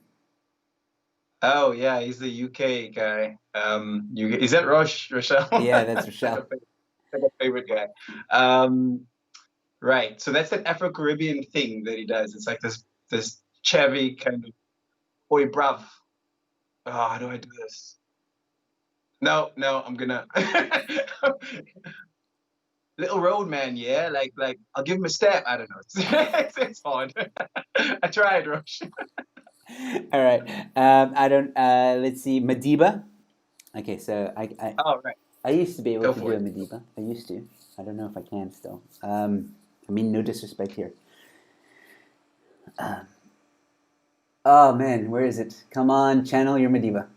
B: Oh yeah, he's the UK guy. Is that Rochelle?
A: Yeah, that's Rochelle.
B: Like a favorite guy. Um, right. So that's an Afro-Caribbean thing that he does. It's like this chavvy kind of, oi bruv. Oh, how do I do this? No, I'm gonna little road man, yeah. Like I'll give him a step. I don't know. It's hard. I tried, Roche.
A: All right. I don't. Let's see. Madiba. Okay, so
B: Oh, right.
A: I used to be able
B: Go
A: to
B: for
A: do a
B: it.
A: Madiba. I used to. I don't know if I can still. I mean, no disrespect here. Oh man, where is it? Come on, channel your Madiba.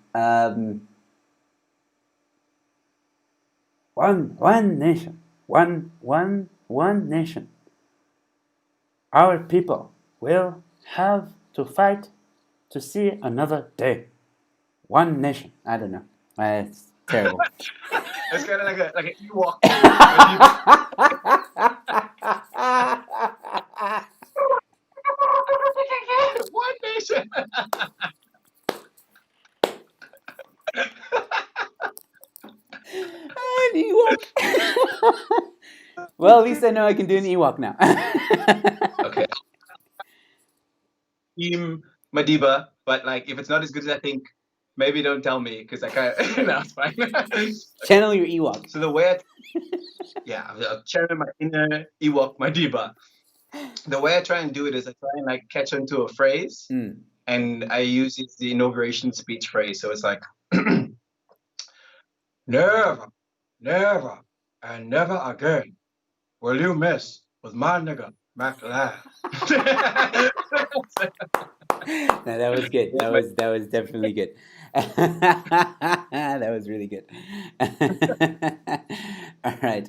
A: One nation, one nation. Our people will have to fight to see another day. One nation. I don't know. It's terrible.
B: It's kind of like an Ewok. When one nation.
A: An Ewok. Well, at least I know I can do an Ewok now.
B: Okay. Team Madiba, but like if it's not as good as I think, maybe don't tell me because I can't. No, it's fine.
A: Channel your Ewok.
B: So the way I'll channel my inner Ewok Madiba. The way I try and do it is I try and like catch onto a phrase,
A: Mm.
B: and I use the inauguration speech phrase. So it's like, never, never, and never again will you mess with my nigga McLeod.
A: No, that was good. That was definitely good. That was really good. All right.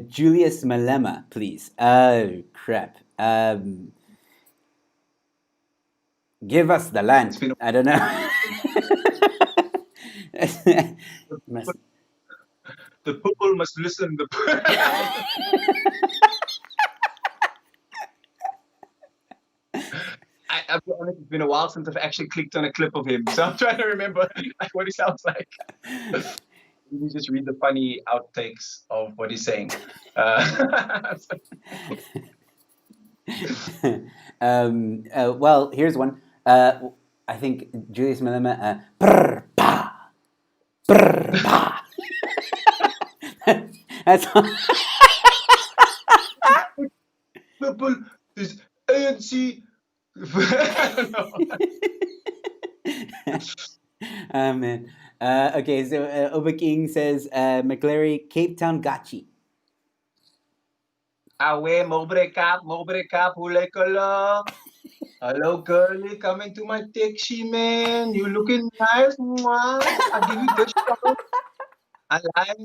A: Julius Malema, please. Oh crap. Give us the land. I don't know. Must-
B: The people must listen. I'll be honest, it's been a while since I've actually clicked on a clip of him, so I'm trying to remember like what he sounds like. You just read the funny outtakes of what he's saying.
A: Well, here's one. I think Julius Malema. Brr, pa, brr, pa. That's all.
B: People is ANC. I don't know.
A: Oh man. Okay, so Oba King says McClary, Cape Town Gachi.
B: Awe, mo break up, hule kala. Hello, girlie, coming to my taxi, man. You looking nice, mwah. I'll give you discount. I like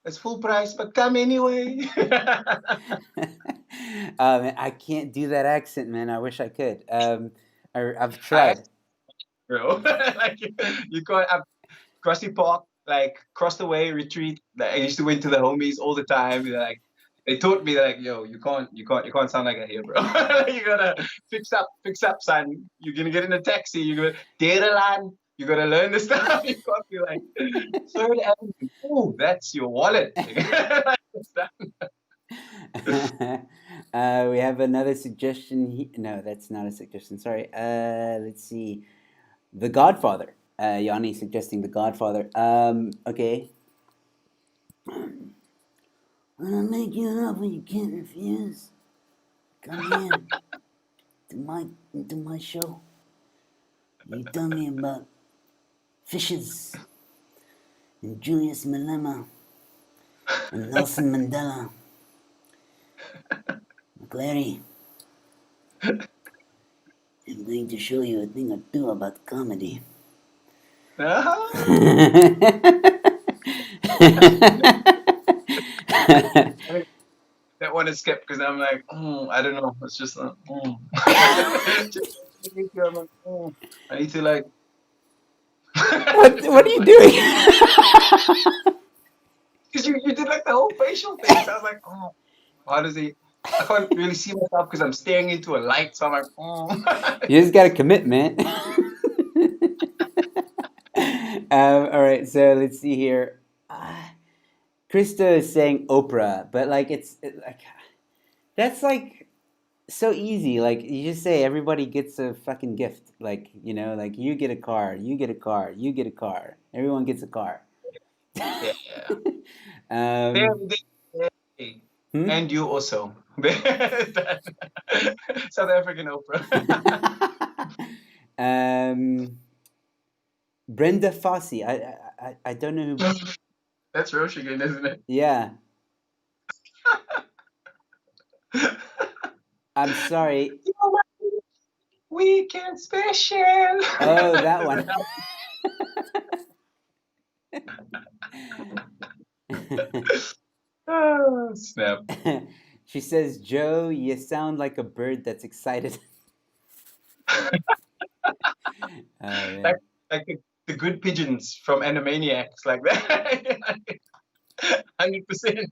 B: it's full price, but come anyway.
A: Man, I can't do that accent, man. I wish I could. I've
B: I
A: tried.
B: bro. Like you got Krusty Park, like cross the way, retreat. Like, I used to went to the homies all the time. They're like they taught me like, yo, you can't sound like that here, bro. You gotta fix up, son. You're gonna get in a taxi. You gotta data line. You gotta learn the stuff. You can't be like Third Avenue. Oh, that's your wallet.
A: We have another suggestion. No, that's not a suggestion. Sorry. Let's see. The Godfather. Yanni suggesting The Godfather. Okay. I'll make you an offer you can't refuse. come in to my show. You tell me about fishes and Julius Malema and Nelson Mandela, McLary. I'm going to show you a thing or two about comedy.
B: That one is skipped because I'm like, I don't know. It's just just make sure I'm like, I need to like.
A: What are you doing?
B: Because you did like the whole facial thing. So I was like, how does he? I can't really see myself because I'm staring into a light. So I'm like,
A: You just gotta commit, man. All right, so let's see here. Krista is saying Oprah, but like like that's like so easy. Like you just say everybody gets a fucking gift. Like like you get a car, you get a car, you get a car. Everyone gets a car.
B: yeah.
A: um,
B: Hey.
A: hmm?
B: And you also. South African Oprah.
A: Brenda Fossey. I don't know who.
B: That's Roche again, isn't it?
A: Yeah. I'm sorry.
B: Weekend special.
A: Oh, that one.
B: Oh, snap.
A: She says, Joe, you sound like a bird that's excited.
B: Like the good pigeons from Animaniacs, like that. 100%.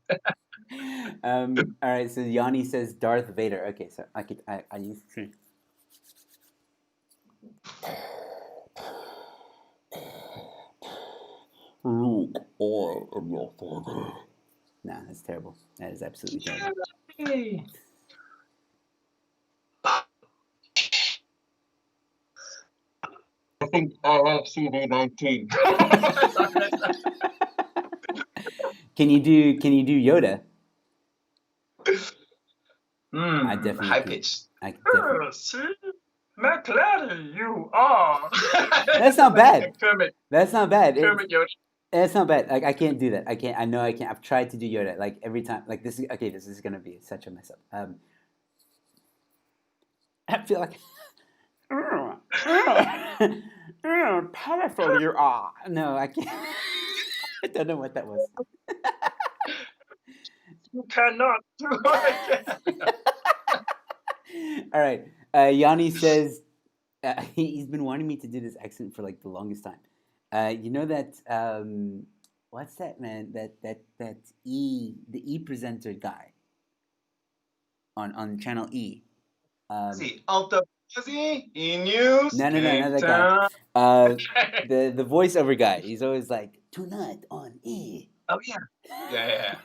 A: All right, so Yanni says Darth Vader. Okay, so I use Luke, I am your father. Nah, that's terrible. That is absolutely terrible.
B: Yay. I think I have CV19.
A: Can you do Yoda? I definitely
B: high
A: can.
B: pitched.
A: I definitely.
B: See, McLaren, you are.
A: That's not bad.
B: Kermit.
A: That's not bad.
B: Kermit Yoda.
A: It's not bad. Like I can't do that. I can't. I know I can't. I've tried to do Yoda. Like every time. Like this is okay. This is gonna be such a mess up. I feel like. Powerful you are. No, I can't. I don't know what that was.
B: You cannot do it again.
A: All right. Yanni says he's been wanting me to do this accent for like the longest time. You know that what's that man? That the E presenter guy on channel E.
B: See, Alta Fuzzy, E News.
A: No, not that guy. The voiceover guy. He's always like tonight on E.
B: Oh yeah. Yeah.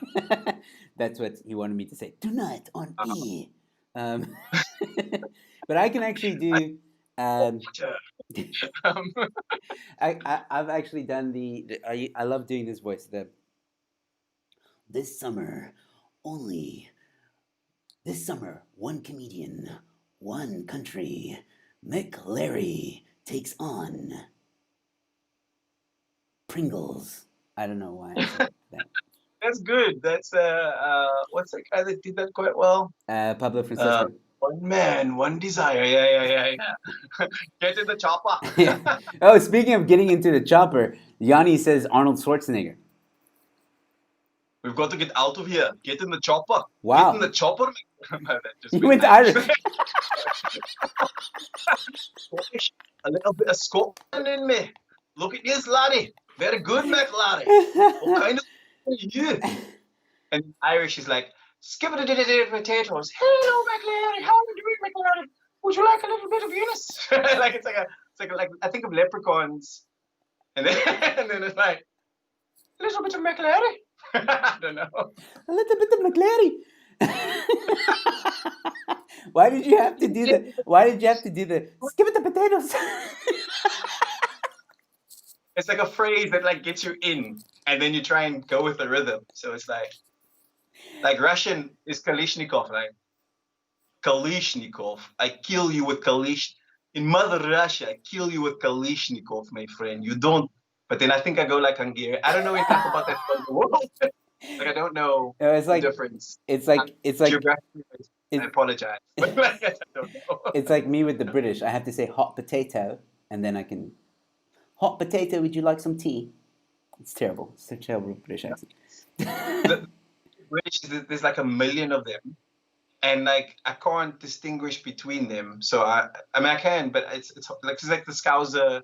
A: That's what he wanted me to say. Tonight on E. But I can actually do. I've actually done I love doing this voice. This summer, one comedian, one country. McLary takes on Pringles. I don't know why I said that.
B: That's good. That's what's the guy that did that quite well?
A: Pablo Francisco.
B: One man, one desire. Yeah. Get in the chopper.
A: Yeah. Oh, speaking of getting into the chopper, Yanni says Arnold Schwarzenegger.
B: We've got to get out of here. Get in the chopper.
A: Wow.
B: Get in the chopper.
A: You went Irish.
B: A little bit of Scotland in me. Look at this, laddie. Very good, McLaren. What kind of are you? And Irish is like, skip it potatoes. Hello, McLaren. How are you doing, McLaren? Would you like a little bit of Eunice? It's like I think of leprechauns, and then it's like a little bit of McLaren. I don't know.
A: A little bit of McLary. Why did you have to do the? Why did you have to do the? Skip it the potatoes.
B: It's like a phrase that like gets you in, and then you try and go with the rhythm. So it's like Russian is Kalishnikov, like Kalishnikov. I kill you with In Mother Russia, I kill you with Kalishnikov, my friend. You don't. But then I think I go like Hungarian. I don't know enough about that part of the world. Like I don't know
A: No, it's
B: the
A: like
B: difference.
A: it's like
B: Geographically, I
A: it,
B: apologize. But like, I don't know.
A: it's like me with the British. I have to say hot potato, and then I can hot potato. Would you like some tea? It's terrible. It's a terrible British accent.
B: The British, there's like a million of them, and like I can't distinguish between them. So I mean I can, but it's like the Scouser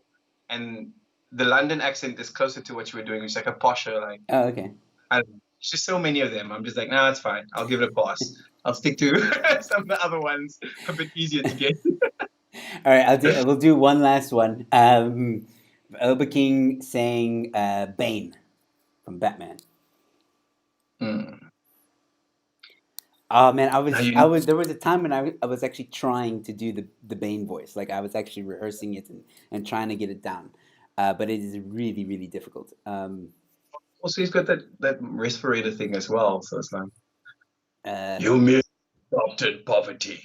B: and the London accent is closer to what you were doing, which is like a posher, like
A: Oh, okay.
B: I don't know. It's just so many of them. I'm just like, nah, it's fine. I'll give it a pass. I'll stick to some of the other ones, a bit easier to get.
A: All right, we'll do one last one. Elba King saying Bane from Batman.
B: Hmm.
A: Oh man,
B: Now you
A: there was a time when I was actually trying to do the Bane voice. Like I was actually rehearsing it and trying to get it down. But it is really, really difficult.
B: also he's got that respirator thing as well. So it's like
A: Uh,
B: you adopted poverty.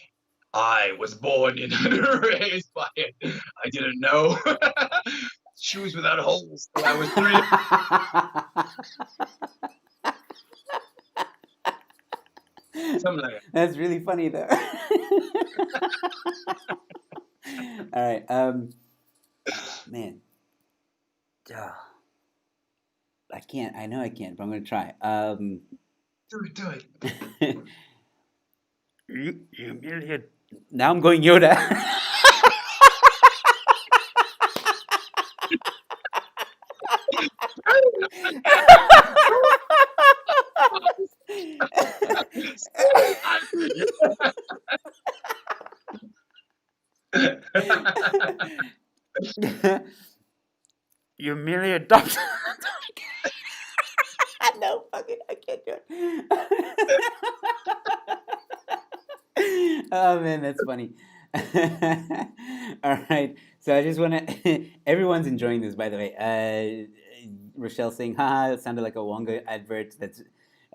B: I was born in and raised by it. I didn't know. Shoes without holes till I was 3. Something like that.
A: That's really funny though. All right. Man. Ugh. I can't. I know I can't, but I'm gonna try.
B: Do it.
A: You million. Now I'm going Yoda. You merely adopt. No, fuck it, I can't do it. Oh man, that's funny. All right, so I just want to. Everyone's enjoying this, by the way. Rochelle saying, "Haha, it sounded like a Wonga advert." That's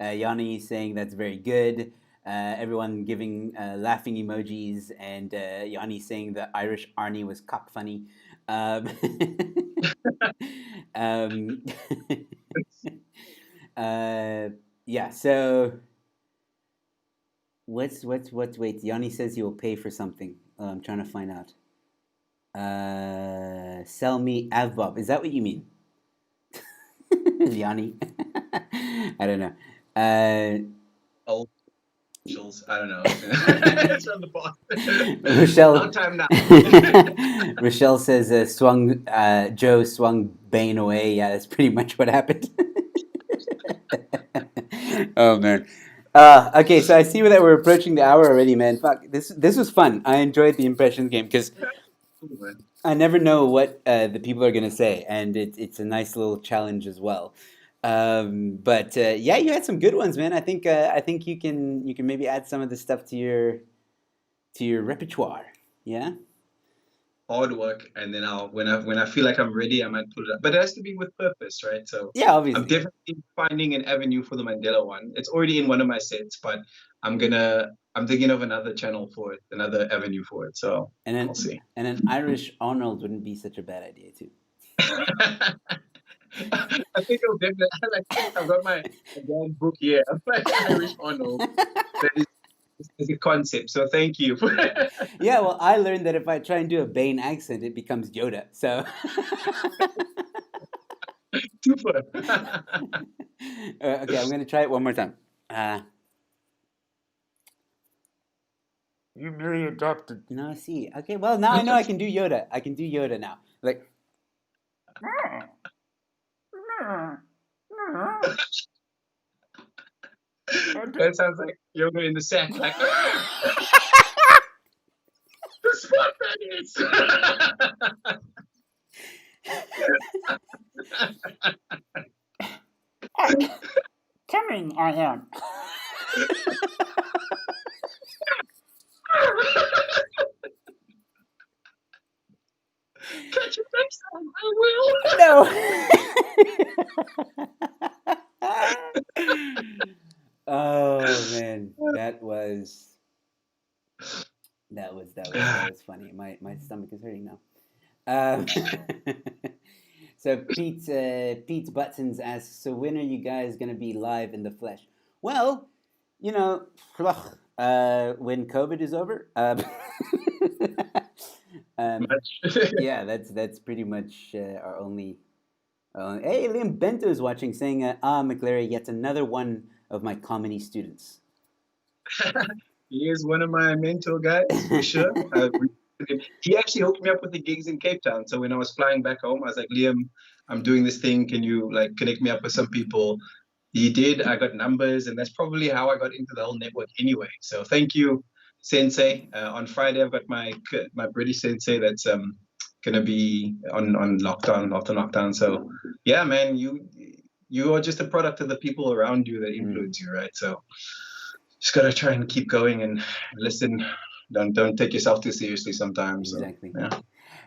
A: Yanni saying that's very good. Everyone giving laughing emojis, and Yanni saying the Irish Arnie was cock funny. Um, um, yeah. So what's wait? Yanni says he will pay for something. I'm trying to find out. Sell me Avbob. Is that what you mean, Yanni? I don't know.
B: Oh, I don't know. It's on the box.
A: Rochelle.
B: Long time now.
A: Rochelle says Joe swung Bane away. Yeah, that's pretty much what happened. Oh man. Okay, so I see that we're approaching the hour already, man. Fuck, this was fun. I enjoyed the impression game because I never know what the people are gonna say, and it's a nice little challenge as well. But yeah, you had some good ones, man. I think you can maybe add some of this stuff to your repertoire. Yeah.
B: Hard work, and then when I feel like I'm ready, I might put it up. But it has to be with purpose, right? So
A: Yeah,
B: I'm
A: obviously.
B: definitely finding an avenue for the Mandela one. It's already in one of my sets, but I'm thinking of another channel for it, another avenue for it. So
A: And
B: we'll see.
A: an Irish Arnold wouldn't be such a bad idea too.
B: I think I'll definitely. I've got my dad book here. I'm like Irish Arnold. That is a concept. So thank you.
A: Yeah, well, I learned that if I try and do a Bane accent, it becomes Yoda. So.
B: Super.
A: Okay, I'm gonna try it one more time. You merely adopted. No, I see. Okay, well now I know I can do Yoda. I can do Yoda now. Like.
B: That sounds like yoga in the sack. Like, this what that is.
A: Coming, I am.
B: Catch you next time. I will.
A: No. Oh man, that was That was funny. My stomach is hurting now. Um, so Pete Buttons asks, so when are you guys gonna be live in the flesh? Well, you know, when COVID is over. um,
B: Much.
A: yeah, that's pretty much our only. Hey, Liam Bento is watching, saying, McLary, yet another one of my comedy students.
B: He is one of my mentor guys for sure. He actually hooked me up with the gigs in Cape Town. So when I was flying back home, I was like, Liam, I'm doing this thing. Can you like connect me up with some people? He did. I got numbers, and that's probably how I got into the whole network anyway. So thank you, Sensei. On Friday, I've got my British Sensei that's gonna be on lockdown after lockdown. So yeah, man, you are just a product of the people around you that
A: Mm,
B: influence you, right? So just gotta try and keep going and listen. Don't take yourself too seriously sometimes. So
A: exactly.
B: yeah.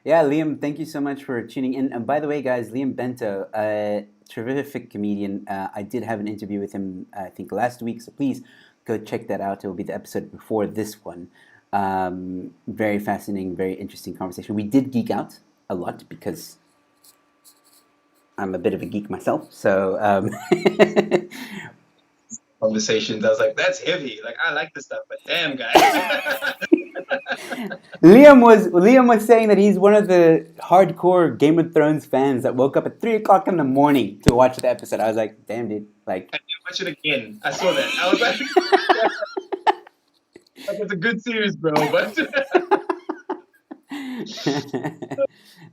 A: Yeah, Liam, thank you so much for tuning in. And by the way, guys, Liam Bento, terrific comedian. I did have an interview with him, I think, last week. So please go check that out. It will be the episode before this one. Very fascinating, very interesting conversation. We did geek out a lot because I'm a bit of a geek myself. So
B: Conversations. I was like, that's heavy. Like I like this stuff, but damn guys.
A: Liam was saying that he's one of the hardcore Game of Thrones fans that woke up at 3 o'clock in the morning to watch the episode. I was like, damn, dude, like.
B: I did watch it again. I saw that. I was like, like it's a good series, bro. But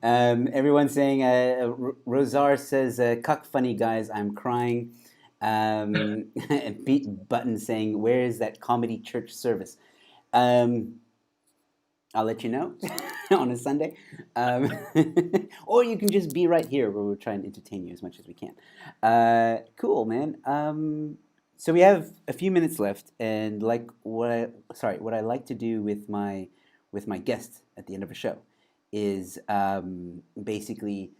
A: Everyone's saying, Rosar says, cuck funny guys, I'm crying. And Pete Button saying, where is that comedy church service? Um, I'll let you know on a Sunday. Um, or you can just be right here where we'll try and entertain you as much as we can. Cool, man. So we have a few minutes left, and like what I like to do with my guests at the end of a show is basically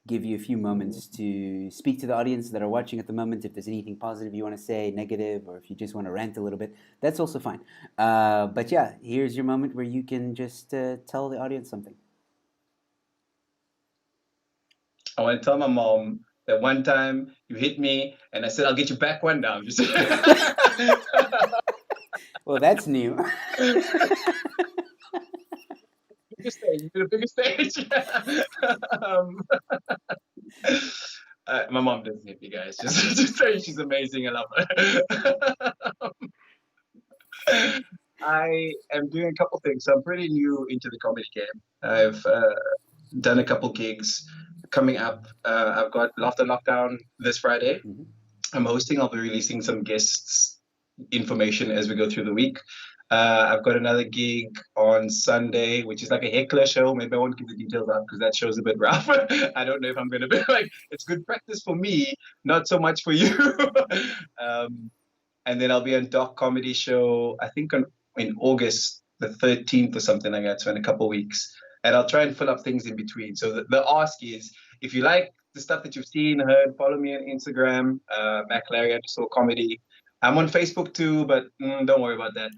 A: give you a few moments to speak to the audience that are watching at the moment. If there's anything positive you want to say, negative, or if you just want to rant a little bit, that's also fine. But yeah, here's your moment where you can just tell the audience something.
B: I want to tell my mom that one time you hit me, and I said I'll get you back one down. Just
A: Well, that's new.
B: bigger stage. You did a bigger stage. um, my mom doesn't hit me, guys. Just say she's amazing. I love her. I am doing a couple things. So I'm pretty new into the comedy game. I've done a couple gigs coming up. I've got Laughter Lockdown this Friday.
A: Mhm.
B: I'm hosting. I'll be releasing some guests information as we go through the week. I've got another gig on Sunday, which is like a heckler show. Maybe I won't give the details out because that show's a bit rough. I don't know if I'm going to be like, it's good practice for me, not so much for you. um, and then I'll be on Doc Comedy Show, I think in August the 13th or something like that, so in a couple of weeks. And I'll try and fill up things in between. So the ask is, if you like the stuff that you've seen, heard, follow me on Instagram, @MacLarry_comedy. I'm on Facebook too, but don't worry about that.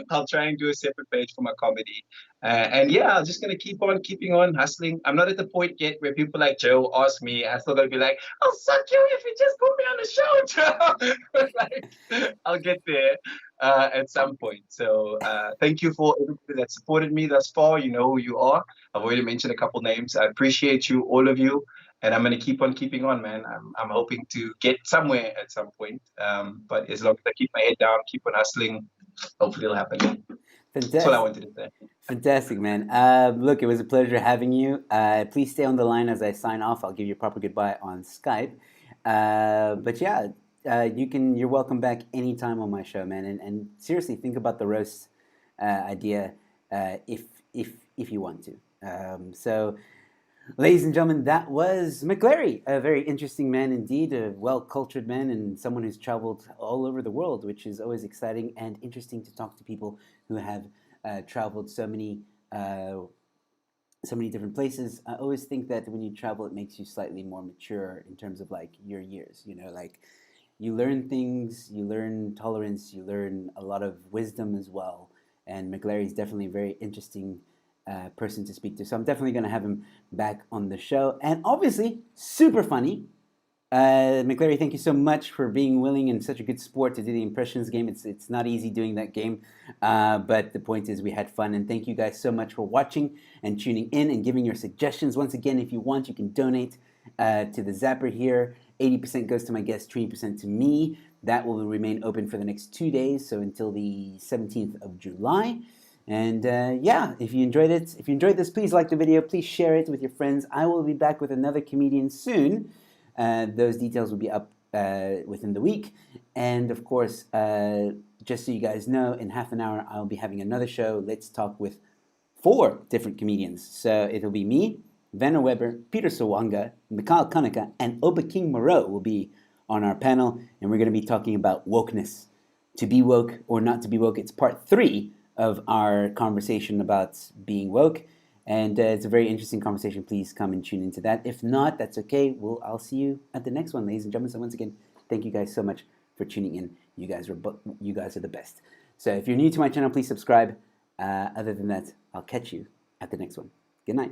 B: I'll try and do a separate page for my comedy. And yeah, I'm just going to keep on keeping on hustling. I'm not at the point yet where people like Joe ask me. I still got to be like, I'll suck you if you just put me on the show, Joe. Like, I'll get there at some point. So thank you for everybody that supported me thus far. You know who you are. I've already mentioned a couple names. I appreciate you, all of you. And I'm going to keep on keeping on, man. I'm hoping to get somewhere at some point. But as long as I keep my head down, keep on hustling, hopefully it'll happen. That's all I
A: Fantastic.
B: wanted to say.
A: Fantastic, man. Look, it was a pleasure having you. Please stay on the line as I sign off. I'll give you a proper goodbye on Skype. But yeah, you're welcome back anytime on my show, man. And seriously, think about the roast idea if you want to. So, ladies and gentlemen, that was McLary, a very interesting man indeed, a well cultured man, and someone who's traveled all over the world, which is always exciting and interesting to talk to people who have traveled uh, so many different places. I always think that when you travel, it makes you slightly more mature in terms of like your years. You know, like you learn things, you learn tolerance, you learn a lot of wisdom as well. And McLary is definitely a very interesting person to speak to. So I'm definitely going to have him back on the show. And obviously, super funny. McLary, thank you so much for being willing and such a good sport to do the impressions game. It's not easy doing that game, but the point is we had fun. And thank you guys so much for watching and tuning in and giving your suggestions. Once again, if you want, you can donate to the Zapper here. 80% goes to my guest, 20% to me. That will remain open for the next 2 days, so until the 17th of July. And yeah, if you enjoyed this, please like the video. Please share it with your friends. I will be back with another comedian soon. Those details will be up within the week. And of course, just so you guys know, in half an hour, I'll be having another show. Let's talk with 4 different comedians. So it'll be me, Werner Weber, Peter Sawanga, Mikhail Kanaka, and Oba King Moreau will be on our panel. And we're going to be talking about wokeness. To be woke or not to be woke. It's part 3 of our conversation about being woke. And it's a very interesting conversation. Please come and tune into that. If not, that's okay. I'll see you at the next one, ladies and gentlemen. So once again, thank you guys so much for tuning in. You guys are the best. So if you're new to my channel, please subscribe. Other than that, I'll catch you at the next one. Good night.